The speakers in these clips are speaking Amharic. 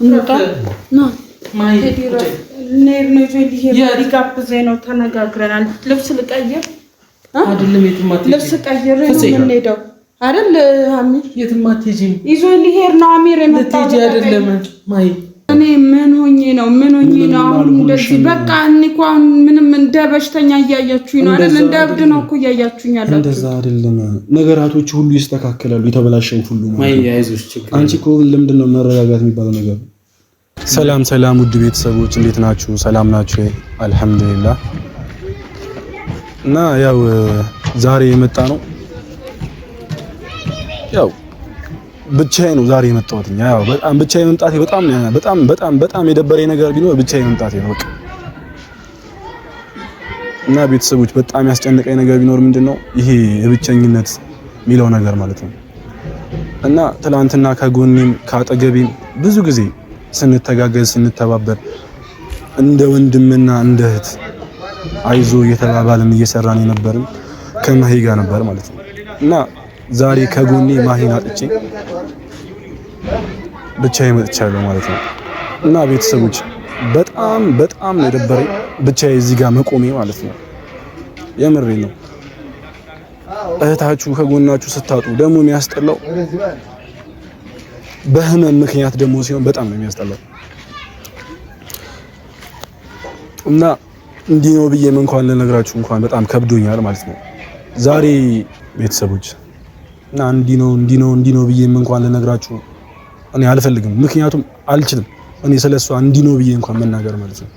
እንውጣ ና ማይ ነር ነው ሊጋብዘኝ ነው ተነጋግረናል ልብስ ልቀይር አይደለም የትማት ልብስ ቀይር ነው የምንሄደው አይደል አሚር የትማት ሂጂም ይዞ ሊሄድ ነው አሚር የመጣው አይደለም ማይ እኔ ምን ሆኜ ነው አሁን እንደዚህ በቃ እንኳን ምንም እንደ በሽተኛ እያያችሁኝ ነው አይደል እንደ እብድ ነው እኮ እያያችሁኝ አላችሁ እንደዛ አይደለም ነገራቶች ሁሉ ይስተካከላሉ የተበላሸው ሁሉ ማይ ያይዞሽ ችግር አንቺ እኮ ለምንድነው መረጋጋት የሚባለው ነገር ሰላም ውድ ቤተሰቦች እንዴት ናችሁ ሰላም ናችሁ አልহামዱሊላህ እና ያው ዛሬ የመጣ ነው ያው ብቻዬ ነው ዛሬ የመጣሁት ያው በጣም ብቻዬ መምጣቴ በጣም የደበረኝ ነገር ቢኖር ብቻዬ መምጣቴ ነው በቃ እና ቤተሰቦች በጣም ያስጨነቀኝ ነገር ቢኖር ምንድነው ይሄ የብቸኝነት ሚለው ነገር ማለት ነው እና ትላንትና ከጎኔም ካጠገቤም ብዙ ጊዜ ስንተጋገዝ ስንተባበር እንደ ወንድምና እንደ እህት አይዞ እየተባባልን እየሰራን የነበርን ከማሂ ጋር ነበር ማለት ነው እና ዛሬ ከጎኔ ማሂን አጥቼ ብቻዬ መጥቻለሁ ማለት ነው እና ቤተሰቦች በጣም ነው የደበረኝ ብቻዬ እዚህ ጋር መቆሜ ማለት ነው የምሬ ነው እህታችሁ ከጎናችሁ ስታጡ ደግሞ የሚያስጠላው በህመም ምክንያት ደግሞ ሲሆን በጣም ነው የሚያስጠላው እና እንዲህ ነው ብዬ እንኳን ልነግራችሁ እንኳን በጣም ከብዶኛል ማለት ነው ዛሬ ቤተሰቦች እና እንዲህ ነው ብዬ እንኳን ልነግራችሁ እኔ አልፈልግም ምክንያቱም አልችልም እኔ ስለሷ እንዲህ ነው ብዬ እንኳን መናገር ማለት ነው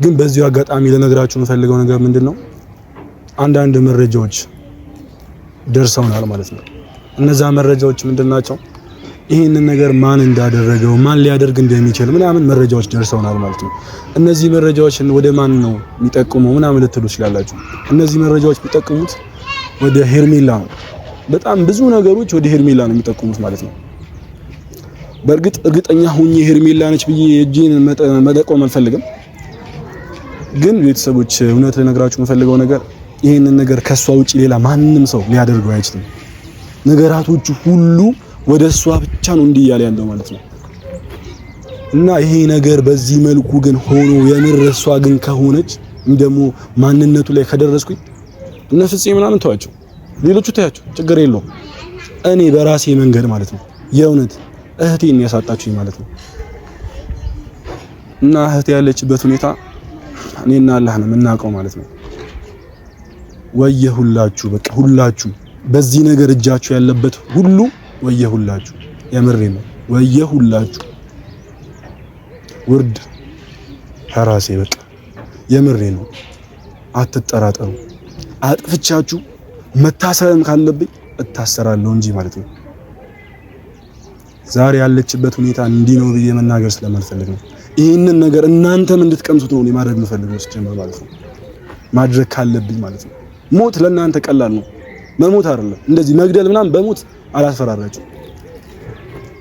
ግን በዚሁ አጋጣሚ ልነግራችሁ የምፈልገው ነገር ምንድነው አንዳንድ መረጃዎች ደርሰውናል ማለት ነው እነዛ መረጃዎች ምንድናቸው ይሄንን ነገር ማን እንዳደረገው ማን ሊያደርግ እንደሚችል ምናምን መረጃዎች ደርሰውናል ማለት ነው እነዚህ መረጃዎች ወደ ማን ነው የሚጠቁመው ምናምን ልትሉ ይችላልላችሁ እነዚህ መረጃዎች የሚጠቁሙት ወደ ሄርሜላ ነው በጣም ብዙ ነገሮች ወደ ሄርሜላ ነው የሚጠቁሙት ማለት ነው በእርግጥ እርግጠኛ ሆኜ ሄርሜላ ነች ብዬ እጄን መጠቆም አልፈልግም ግን ቤተሰቦች እውነት ልነግራችሁ የምፈልገው ነገር ይሄንን ነገር ከሷ ውጪ ሌላ ማንንም ሰው ሊያደርገው አይችልም ነገራቶቹ ሁሉ ወደ እሷ ብቻ ነው እንዲህ ያለ ያለው ማለት ነው እና ይሄ ነገር በዚህ መልኩ ግን ሆኖ የምር እሷ ግን ከሆነች እንደሞ ማንነቱ ላይ ከደረስኩኝ እነፍጽ ምናምን ተዋቸው ሌሎቹ ታያቸው ችግር የለውም እኔ በራሴ መንገድ ማለት ነው የእውነት እህቴን ያሳጣችሁኝ ማለት ነው እና እህቴ ያለችበት ሁኔታ እኔና አላህ ነው የምናውቀው ማለት ነው ወየሁላችሁ በቃ ሁላችሁ በዚህ ነገር እጃችሁ ያለበት ሁሉ ወየሁላችሁ የምሬ ነው ወየሁላችሁ ውርድ ሐራሴ በቃ የምሬ ነው አትጠራጠሩ አጥፍቻችሁ መታሰርም ካለብኝ እታሰራለሁ እንጂ ማለት ነው ዛሬ ያለችበት ሁኔታ እንዲህ ነው ብዬ መናገር ስለማልፈልግ ነው ይሄንን ነገር እናንተም እንድትቀምሱት ነው ማድረግ የምፈልገው ሲጀመር ማለት ነው ማድረግ ካለብኝ ማለት ነው ሞት ለእናንተ ቀላል ነው መሞት አይደለም እንደዚህ መግደል ምናምን በሞት አላስፈራራችሁ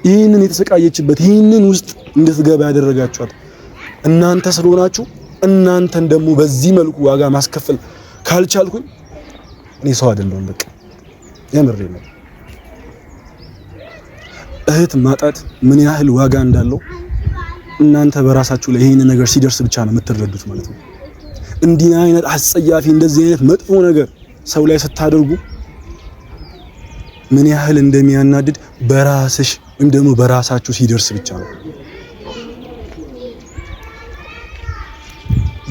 ይሄንን የተሰቃየችበት ይሄንን ውስጥ እንድትገባ ያደረጋችኋት እናንተ ስለሆናችሁ እናንተን ደግሞ በዚህ መልኩ ዋጋ ማስከፈል ካልቻልኩኝ እኔ ሰው አይደለሁም በቃ የምሬ ነው እህት ማጣት ምን ያህል ዋጋ እንዳለው እናንተ በራሳችሁ ላይ ይሄን ነገር ሲደርስ ብቻ ነው የምትረዱት ማለት ነው እንዲህ አይነት አስጸያፊ እንደዚህ አይነት መጥፎ ነገር ሰው ላይ ስታደርጉ ምን ያህል እንደሚያናድድ በራስሽ ወይም ደግሞ በራሳችሁ ሲደርስ ብቻ ነው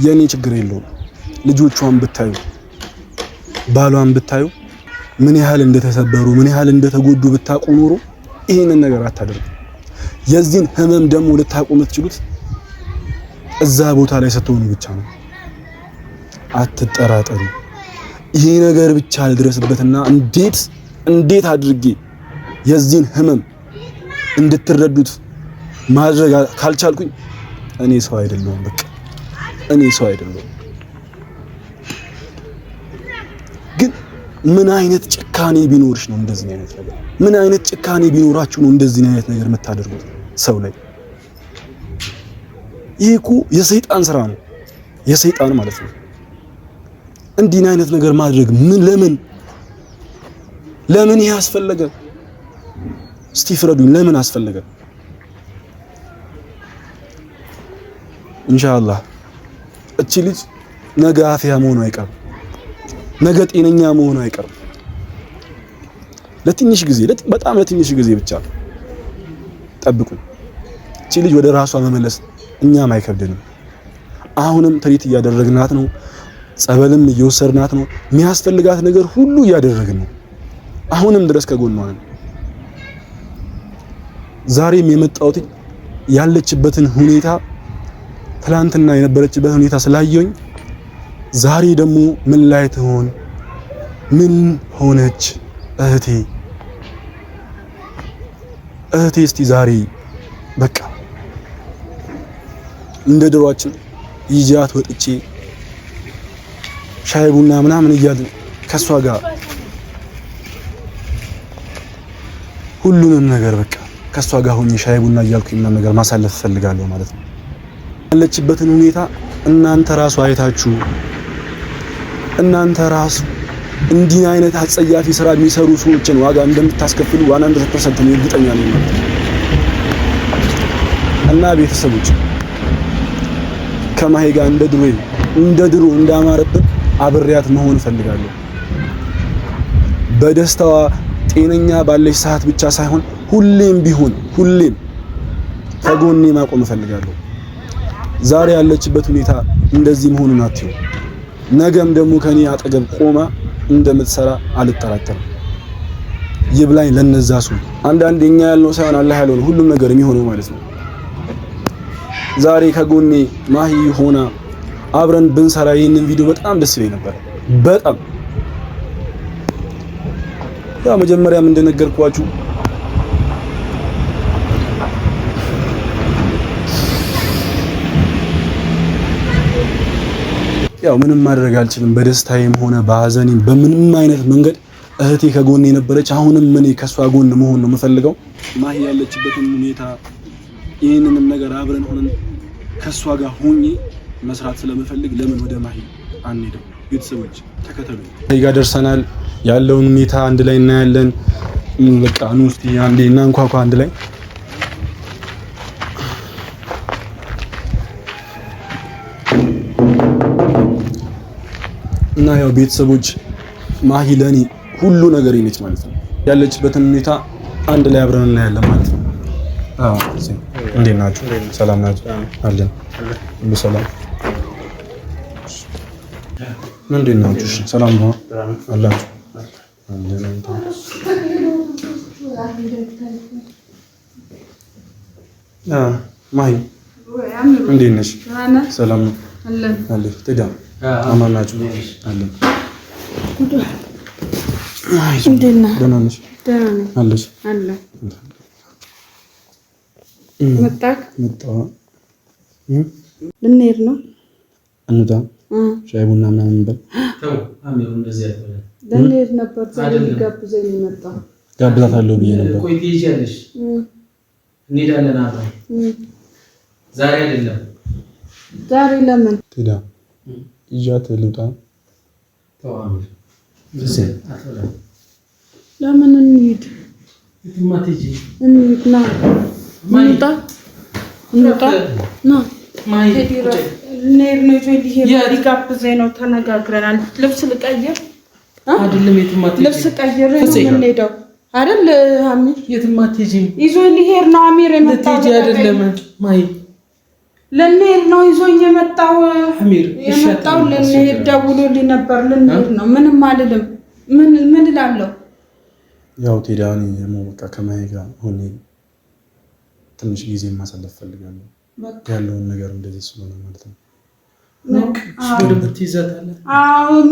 የኔ ችግር የለውም ልጆቿን ብታዩ ባሏን ብታዩ ምን ያህል እንደተሰበሩ ምን ያህል እንደተጎዱ ብታውቁ ኖሮ ይሄንን ነገር አታደርጉ የዚህን ህመም ደግሞ ልታውቁ የምትችሉት እዛ ቦታ ላይ ስትሆኑ ብቻ ነው አትጠራጠሩ ይሄ ነገር ብቻ ልድረስበትና እንዴት አድርጌ የዚህን ህመም እንድትረዱት ማድረግ ካልቻልኩኝ እኔ ሰው አይደለሁም በቃ እኔ ሰው አይደለሁም ግን ምን አይነት ጭካኔ ቢኖርሽ ነው እንደዚህ አይነት ነገር ምን አይነት ጭካኔ ቢኖራችሁ ነው እንደዚህ አይነት ነገር የምታደርጉት ሰው ላይ ይሄ እኮ የሰይጣን ስራ ነው የሰይጣን ማለት ነው እንዲህ አይነት ነገር ማድረግ ለምን ያስፈልጋል እስቲ ፍረዱኝ ለምን አስፈልገ ኢንሻአላህ እቺ ልጅ ነገ አፍያ መሆኑ አይቀርም፣ ነገ ጤነኛ መሆኑ አይቀርም። ለትንሽ ጊዜ በጣም ለትንሽ ጊዜ ብቻ ጠብቁን። እቺ ልጅ ወደ ራሷ መመለስ እኛም አይከብድንም። አሁንም ትሪት እያደረግናት ነው፣ ጸበልም እየወሰድናት ነው፣ የሚያስፈልጋት ነገር ሁሉ እያደረግን ነው። አሁንም ድረስ ከጎኗ ነን። ዛሬም የመጣሁት ያለችበትን ሁኔታ ትላንትና የነበረችበት ሁኔታ ስላየሁኝ ዛሬ ደግሞ ምን ላይ ትሆን ምን ሆነች እህቴ እስቲ ዛሬ በቃ እንደ ድሯችን ይጃት ወጥቼ ሻይ ቡና ምናምን እያልን ከሷ ጋር ሁሉንም ነገር በቃ ከሷ ጋር ሆኜ ሻይ ቡና እያልኩኝ ምናምን ነገር ማሳለፍ ፈልጋለሁ ማለት ነው። ያለችበትን ሁኔታ እናንተ ራሱ አይታችሁ እናንተ ራሱ እንዲህ አይነት አጸያፊ ስራ የሚሰሩ ሰዎችን ዋጋ እንደምታስከፍሉ 100% ነው እርግጠኛ ነኝ ማለት ነው። እና ቤተሰቦች ከማሂ ጋር እንደ ድሮ እንዳማረብን አብሬያት መሆን እፈልጋለሁ። በደስታዋ ጤነኛ ባለች ሰዓት ብቻ ሳይሆን ሁሌም ቢሆን ሁሌም ከጎኔ ማቆም እፈልጋለሁ። ዛሬ ያለችበት ሁኔታ እንደዚህ መሆኑን አትዩ። ነገም ደግሞ ከኔ አጠገብ ቆማ እንደምትሰራ አልጠራጠርም። ይብላኝ ለነዛ ሰው አንዳንዴ እኛ ያልነው ሳይሆን አላህ ያለው ነው ሁሉም ነገር የሚሆነው ማለት ነው። ዛሬ ከጎኔ ማሂ ሆና አብረን ብንሰራ ይሄንን ቪዲዮ በጣም ደስ ይለኝ ነበር። በጣም ያው መጀመሪያም እንደነገርኳችሁ ያው ምንም ማድረግ አልችልም። በደስታዬም ሆነ በሐዘኔም በምንም አይነት መንገድ እህቴ ከጎኔ ነበረች። አሁንም እኔ ከሷ ጎን መሆን ነው የምፈልገው። ማሂ ያለችበትን ሁኔታ ይሄንንም ነገር አብረን ሆነን ከሷ ጋር ሆኜ መስራት ስለምፈልግ ለምን ወደ ማሂ አንሄድም? ቤተሰቦች ተከተሉ። እዚህ ጋር ደርሰናል። ያለውን ሁኔታ አንድ ላይ እናያለን። በቃ ኑ እስቲ አንዴ እናንኳኳ አንድ ላይ እና ያው ቤተሰቦች ማሂ ለኔ ሁሉ ነገር ነች ማለት ነው። ያለችበትን ሁኔታ አንድ ላይ አብረን እናያለን ማለት ነው። እንዴት ናችሁ? ሰላም ናችሁ? አለን ሁሉ ሰላም። እንዴት ናችሁ? ሰላም ነው አላችሁ? ማሂ እንዴት ነሽ? ሰላም ነው አለን። ትዳ አማን ናችሁ? አለን። ደህና ነሽ? አለሽ? መጣሁ። ልንሄድ ነው። እንውጣ። ሻይ ቡና ምናምን እንበል። ልንሄድ ነበር። ዛሬ ሊጋብዘኝ የመጣው ጋብዛታለሁ ብዬ ነበር። ቆይ ትሄጃለሽ? እንሄዳለን አብረን። ዛሬ አይደለም። ዛሬ ለምን ትዳ ይዣት ልውጣ? ለምን እንሂድ? እንሂድ ና እንውጣ ና ልንሄድ ነው። ሊጋብዘኝ ነው። ተነጋግረናል። ልብስ ልቀይር አይደለም? የትም አትሄጂም። ልብስ ቀይር ነው የምንሄደው አይደል? አሚር የትም አትሄጂም። ይዞኝ ሊሄድ ነው። አሚር የመጣው አይደለም ማይ ልንሄድ ነው። ይዞኝ የመጣው አሚር የመጣው ልንሄድ ደውሎልኝ ነበር። ልንሄድ ነው። ምንም አልልም። ምን እላለሁ? ያው ቴዳኒ በቃ ከማሂ ጋር ሆኜ ትንሽ ጊዜ ማሳለፍ ፈልጋለሁ። ያለውን ነገር እንደዚህ ስለሆነ ማለት ነው።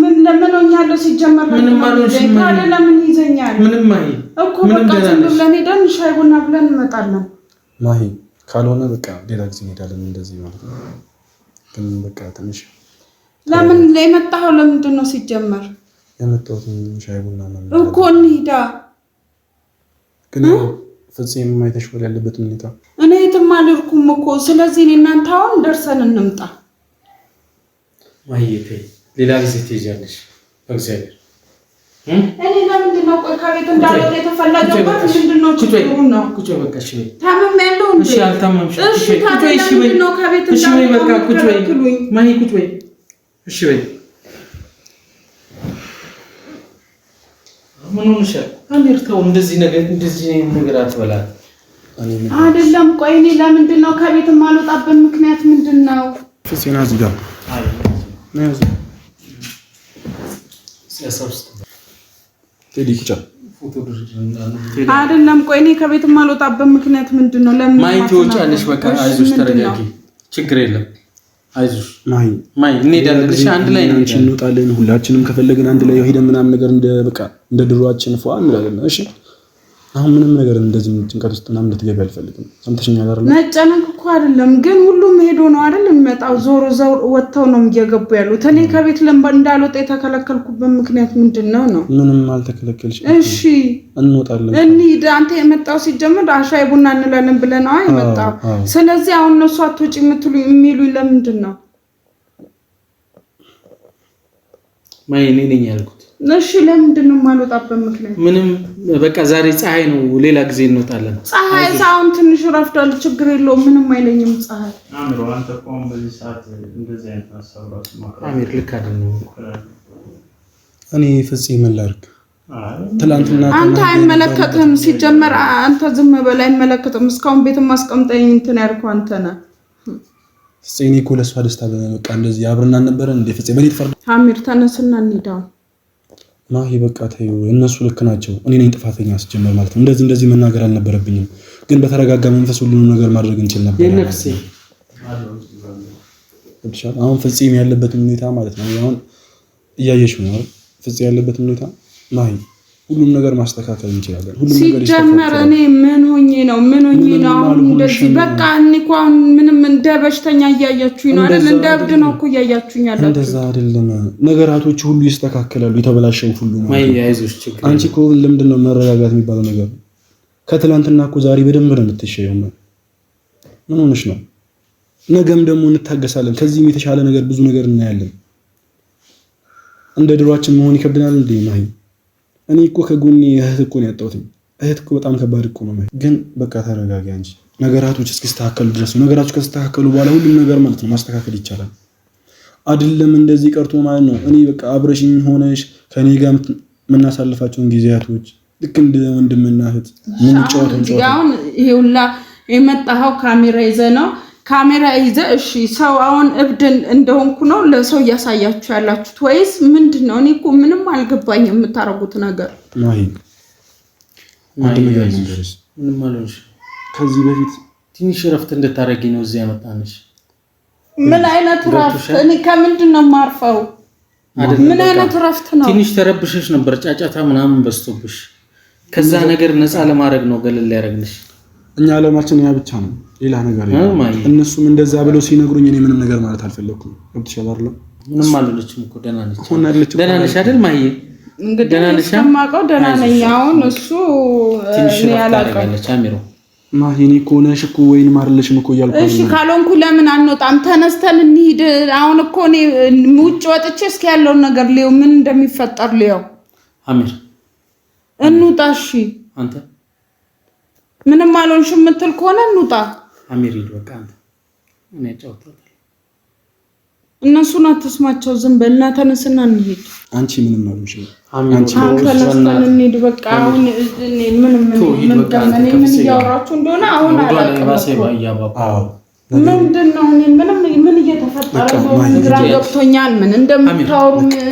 ምን ለምን ሆኛለሁ? ሲጀመር ምንም አልሆንሽም። ለምን ይዘኛል? ምንም አይ እኮ በቃ ዝም ብለን ሄደን ሻይ ቡና ብለን እንመጣለን። ማሂ ካልሆነ በቃ ሌላ ጊዜ እንሄዳለን እንደዚህ ማለት ነው። ግን በቃ ትንሽ ለምን የመጣኸው? ለምንድን ነው ሲጀመር የመጣሁት? ሻይ ቡና ማለት እኮ እንሂዳ። ግን ፍጹም ማይተሽ ወደ ያለበት ሁኔታ እኔ የትም አልሄድኩም እኮ። ስለዚህ እኔ እናንተ አሁን ደርሰን እንምጣ። ማይቴ ሌላ ጊዜ ትሄጃለሽ። እግዚአብሔር እኔ ለምንድን ነው ቆይ ከቤት እንዳልወጣ የተፈለገበት? ምንድን ነው ችግሩ? ነው ቁጭ በቃ እሺ። ታመም ያለው እሺ አልታመምሽ። እሺ ነው ከቤት እሺ ወይ በቃ ቁጭ በይ ማሂ ቁጭ በይ። እሺ በይ ምን ሆነሻል? አሚር ተው እንደዚህ ነገር አትበላት። አይደለም ቆይ እኔ ለምንድን ነው ከቤት የማልወጣበት ምክንያት ምንድን ነው? ፍፄና እዚህ ጋር አይደለም ቆይ እኔ ከቤት የማልወጣበት ምክንያት ምንድን ነው? ለምን ማየት ትወጫለሽ? በቃ አይዞሽ ተረጋጊ፣ ችግር የለም አይዞሽ ማይ እንሄዳለን። እሺ አንድ ላይ ነው እንወጣለን። ሁላችንም ከፈለግን አንድ ላይ ሄደን ምናምን ነገር እንደ ድሮአችን ፏ እንላለን። እሺ አሁን ምንም ነገር እንደዚህ ጭንቀት ውስጥ ምናምን እንድትገቢ አልፈልግም። ሰምተሽኛል አይደል? መጨነቅ እኮ አይደለም ግን ሁሉም ሄዶ ነው አይደል የሚመጣው። ዞሮ ወጥተው ነው እየገቡ ያሉት። እኔ ከቤት እንዳልወጣ የተከለከልኩበት ምክንያት ምንድነው ነው? ምንም አልተከለከልሽ። እሺ እንወጣለን። እንሂድ። አንተ የመጣው ሲጀምር አሻይ ቡና እንላለን ብለህ ነው የመጣው። ስለዚህ አሁን እነሱ አትወጪ የሚሉኝ ለምንድን ነው? ማይ እኔ ነኝ ያልኩት። እሺ ለምንድን ነው የማልወጣበት ምክንያት? ምንም በቃ ዛሬ ፀሐይ ነው፣ ሌላ ጊዜ እንወጣለን። ፀሐይ ሳይሆን ትንሽ ረፍዷል፣ ችግር የለውም፣ ምንም አይለኝም። ፀሐይ አምሮ አንተ ቆም በዚህ ሰዓት እንደዚህ አይነት ሀሳብ ራሱ ማቅረብ አሚር ልክ አይደለም። እኔ ፍፄ ምን ላድርግ? ትላንትና አንተ አይመለከትም። ሲጀመር አንተ ዝም በል አይመለከትም። እስካሁን ቤትም ማስቀምጠኝ እንትን ያልከው አንተ ነህ። ፍፄ እኔ እኮ ለእሷ ደስታ በቃ እንደዚህ አብረን አልነበረን እንደ ፍፄ በኔ ተፈርዶ አሚር ተነስና እንሂድ። ማሂ በቃ ተይው፣ እነሱ ልክ ናቸው። እኔ ነኝ ጥፋተኛ አስጀመር ማለት ነው። እንደዚህ መናገር አልነበረብኝም፣ ግን በተረጋጋ መንፈስ ሁሉንም ነገር ማድረግ እንችል ነበር። የነፍሴ አሁን ፍፄ ያለበትን ሁኔታ ማለት ነው አሁን እያየሽው ነው አይደል? ፍፄ ያለበትን ሁኔታ ማሂ ሁሉም ነገር ማስተካከል እንችላለን። ሁሉም ነገር ሲጀመር እኔ ምን ሆኜ ነው አሁን እንደዚህ በቃ እኔ እኮ አሁን ምንም እንደ በሽተኛ እያያችሁኝ ነው አይደል? እንደ እብድ ነው እኮ እያያችሁኝ ያላችሁ። እንደዛ አይደለም፣ ነገራቶች ሁሉ ይስተካከላሉ። የተበላሸው ሁሉ ማይ አይዞሽ ችግር አንቺ እኮ ለምንድን ነው መረጋጋት የሚባለው ነገር? ከትላንትና እኮ ዛሬ በደንብ ነው የምትሸየው። ምን ሆነሽ ነው? ነገም ደግሞ እንታገሳለን። ከዚህም የተሻለ ነገር ብዙ ነገር እናያለን። እንደ ድሯችን መሆን ይከብደናል እንዴ ማሂ? እኔ እኮ ከጎኔ እህት እኮ ነው ያጣሁት። እህት እኮ በጣም ከባድ እኮ ነው። ግን በቃ ተረጋጊ አንቺ። ነገራቶች እስኪስተካከሉ ድረስ ነው። ነገራቶች ከስተካከሉ በኋላ ሁሉም ነገር ማለት ነው ማስተካከል ይቻላል። አይደለም እንደዚህ ቀርቶ ማለት ነው እኔ በቃ አብረሽኝ ሆነሽ ከኔ ጋር የምናሳልፋቸውን ጊዜያቶች ልክ እንደ ወንድምና እህት ምን ጫወተን አሁን ይሄውላ የመጣኸው ካሜራ ይዘህ ነው። ካሜራ ይዘህ እሺ፣ ሰው አሁን እብድ እንደሆንኩ ነው ለሰው እያሳያችሁ ያላችሁት ወይስ ምንድነው? እኔ እኮ ምንም አልገባኝም የምታረጉት ነገር። ማሂ ምንም አልሆንሽ። ከዚህ በፊት ትንሽ ረፍት እንድታረጊ ነው እዚህ ያመጣንሽ። ምን አይነት ረፍት? እኔ ከምንድን ነው የማርፈው? ምን አይነት ረፍት ነው? ትንሽ ተረብሸሽ ነበር፣ ጫጫታ ምናምን በዝቶብሽ። ከዛ ነገር ነፃ ለማድረግ ነው ገለል ያደረግንሽ። እኛ አለማችን ያ ብቻ ነው፣ ሌላ ነገር የለም። እነሱም እንደዛ ብለው ሲነግሩኝ እኔ ምንም ነገር ማለት አልፈለኩም። ገብቶሻል አይደል? ምንም አልሆነችም እኮ ደህና ነች። ደህና ነሽ አይደል ማሂ? እንግዲህ የማውቀው ደህና ነኝ። አሁን እሱ እኔ ያላቀለች አሚሮ ማሂ እኔ እኮ ነሽ እኮ ወይንም አይደለሽም እኮ እያልኩ እሺ ካልሆንኩ ለምን አንወጣም? ተነስተን እንሂድ። አሁን እኮ እኔ ውጭ ወጥቼ እስኪ ያለውን ነገር ሊው ምን እንደሚፈጠር ሊው አሚር እንውጣ። እሺ አንተ ምንም አልሆንሽም የምትል ከሆነ እንውጣ። አሚር ሂድ በቃ አንተ እኔ ጫውታለሁ። እነሱን አትስማቸው፣ ዝም በልና ተነስና እንሂድ። አንቺ ምንም አልሆንሽም። አንቺ ተነስተን እንሂድ በቃ። አሁን ምን እያወራችሁ እንደሆነ አሁን አላውቅም። ምንድነው ምን እየተፈጠረ ነው? ግራ ገብቶኛል። ምን እንደምታወሩ ምን